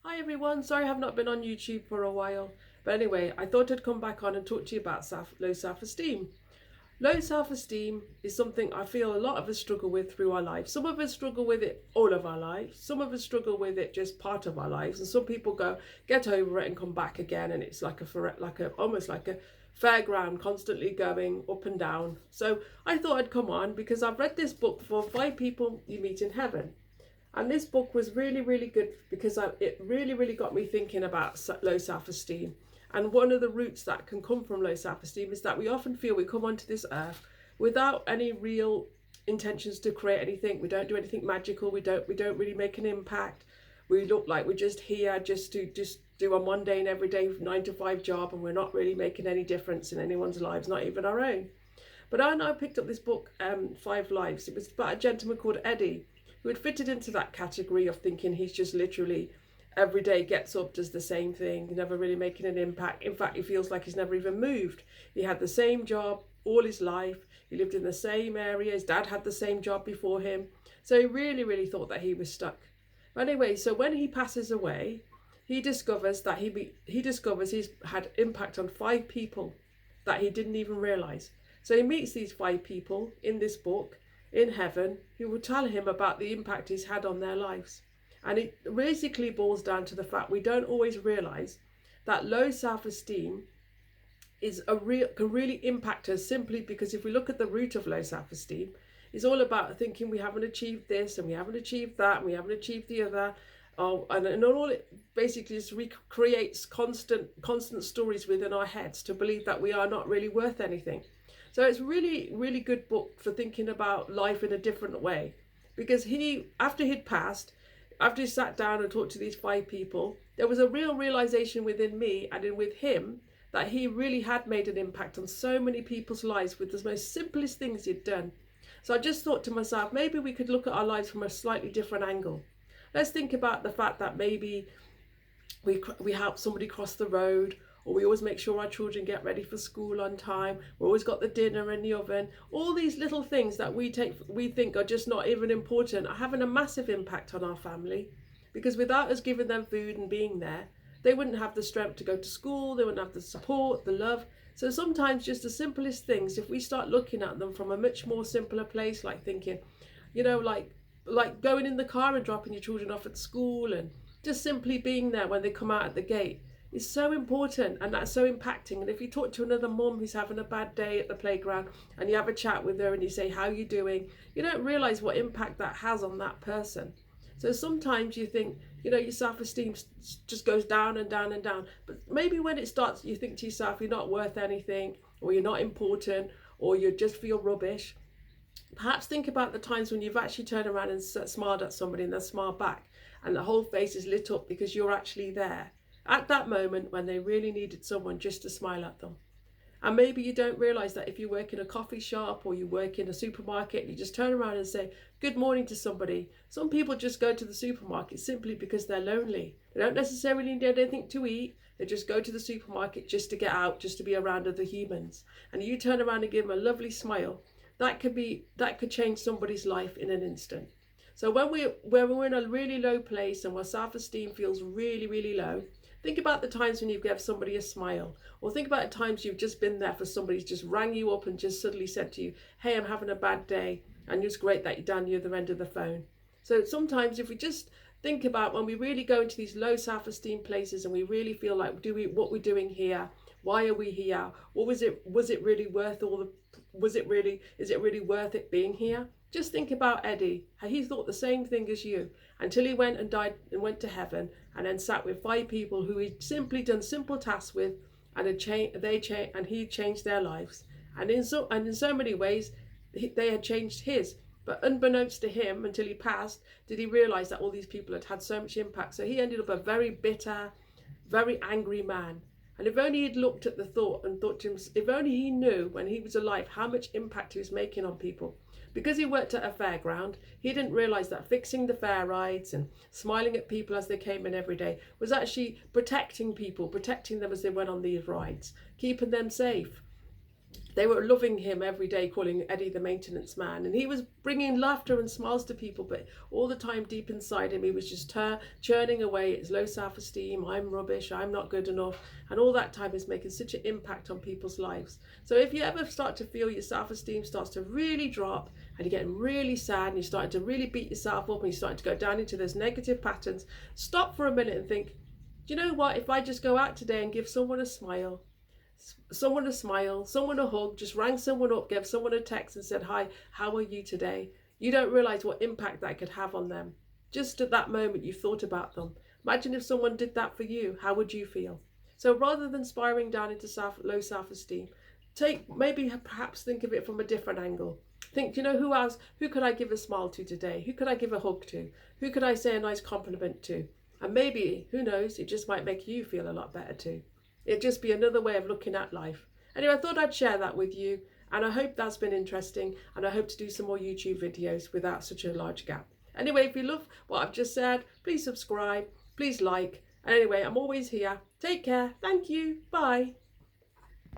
Hi everyone, sorry I have not been on YouTube for a while. But anyway, I thought I'd come back on and talk to you about low self-esteem. Low self-esteem is something I feel a lot of us struggle with through our lives. Some of us struggle with it all of our lives. Some of us struggle with it just part of our lives. And some people go, get over it and come back again. And it's almost like a fairground, constantly going up and down. So I thought I'd come on because I've read this book for 5 People You Meet in Heaven. And this book was really, really good because it really, really got me thinking about low self-esteem. And one of the roots that can come from low self-esteem is that we often feel we come onto this earth without any real intentions to create anything. We don't do anything magical. We don't really make an impact. We look like we're just here just to do a mundane, everyday 9-to-5 job, and we're not really making any difference in anyone's lives, not even our own. But I picked up this book, 5 Lives. It was about a gentleman called Eddie, who had fitted into that category of thinking he's just literally every day gets up, does the same thing, never really making an impact. In fact, he feels like he's never even moved. He had the same job all his life. He lived in the same area. His dad had the same job before him. So he really, really thought that he was stuck. But anyway, so when he passes away, he discovers that he's had impact on 5 people that he didn't even realize. So he meets these 5 people in this book in heaven who will tell him about the impact he's had on their lives. And it basically boils down to the fact we don't always realize that low self-esteem can really impact us, simply because if we look at the root of low self-esteem, it's all about thinking we haven't achieved this and we haven't achieved that and we haven't achieved the other. And all it basically is recreates constant stories within our heads to believe that we are not really worth anything. So it's really, really good book for thinking about life in a different way. Because after he'd passed, after he sat down and talked to these 5 people, there was a real realization within me and with him that he really had made an impact on so many people's lives with the most simplest things he'd done. So I just thought to myself, maybe we could look at our lives from a slightly different angle. Let's think about the fact that maybe we help somebody cross the road, or we always make sure our children get ready for school on time. We always got the dinner in the oven. All these little things that we think are just not even important are having a massive impact on our family, because without us giving them food and being there, they wouldn't have the strength to go to school. They wouldn't have the support, the love. So sometimes just the simplest things, if we start looking at them from a much more simpler place, like thinking, like going in the car and dropping your children off at school and just simply being there when they come out at the gate, is so important, and that's so impacting. And if you talk to another mum who's having a bad day at the playground and you have a chat with her and you say, how are you doing? You don't realize what impact that has on that person. So sometimes you think, your self-esteem just goes down and down and down. But maybe when it starts, you think to yourself, you're not worth anything, or you're not important, or you just feel rubbish. Perhaps think about the times when you've actually turned around and smiled at somebody and they smiled back, and the whole face is lit up because you're actually there at that moment when they really needed someone just to smile at them. And maybe you don't realize that if you work in a coffee shop or you work in a supermarket, you just turn around and say good morning to somebody. Some people just go to the supermarket simply because they're lonely. They don't necessarily need anything to eat. They just go to the supermarket just to get out, just to be around other humans. And you turn around and give them a lovely smile. That could change somebody's life in an instant. So when we're in a really low place and our self-esteem feels really, really low, think about the times when you gave somebody a smile, or think about the times you've just been there for somebody who's just rang you up and just suddenly said to you, hey, I'm having a bad day, and it's great that you're down the other end of the phone. So sometimes if we just think about when we really go into these low self-esteem places and we really feel like, what we're doing here, why are we here? Was it really worth is it really worth it being here? Just think about Eddie. He thought the same thing as you until he went and died and went to heaven, and then sat with 5 people who he'd simply done simple tasks with, and he changed their lives. And in so many ways, they had changed his. But unbeknownst to him, until he passed, did he realize that all these people had had so much impact. So he ended up a very bitter, very angry man. And if only he'd looked at the thought and thought to himself, if only he knew when he was alive how much impact he was making on people. Because he worked at a fairground, he didn't realise that fixing the fair rides and smiling at people as they came in every day was actually protecting people, protecting them as they went on these rides, keeping them safe. They were loving him every day, calling Eddie the maintenance man. And he was bringing laughter and smiles to people, but all the time deep inside him, he was just churning away. It's low self-esteem, I'm rubbish, I'm not good enough. And all that time is making such an impact on people's lives. So if you ever start to feel your self-esteem starts to really drop, and you're getting really sad, and you're starting to really beat yourself up, and you're starting to go down into those negative patterns, stop for a minute and think, do you know what? If I just go out today and give someone a smile, someone a hug, just rang someone up, gave someone a text and said, hi, how are you today? You don't realize what impact that could have on them. Just at that moment you thought about them. Imagine if someone did that for you, how would you feel? So rather than spiraling down into low self-esteem, perhaps think of it from a different angle. Think, you know, who could I give a smile to today? Who could I give a hug to? Who could I say a nice compliment to? And maybe, who knows, it just might make you feel a lot better too. It'd just be another way of looking at life. Anyway, I thought I'd share that with you, and I hope that's been interesting, and I hope to do some more YouTube videos without such a large gap. Anyway, if you love what I've just said, please subscribe, please like, and anyway, I'm always here. Take care. Thank you. Bye.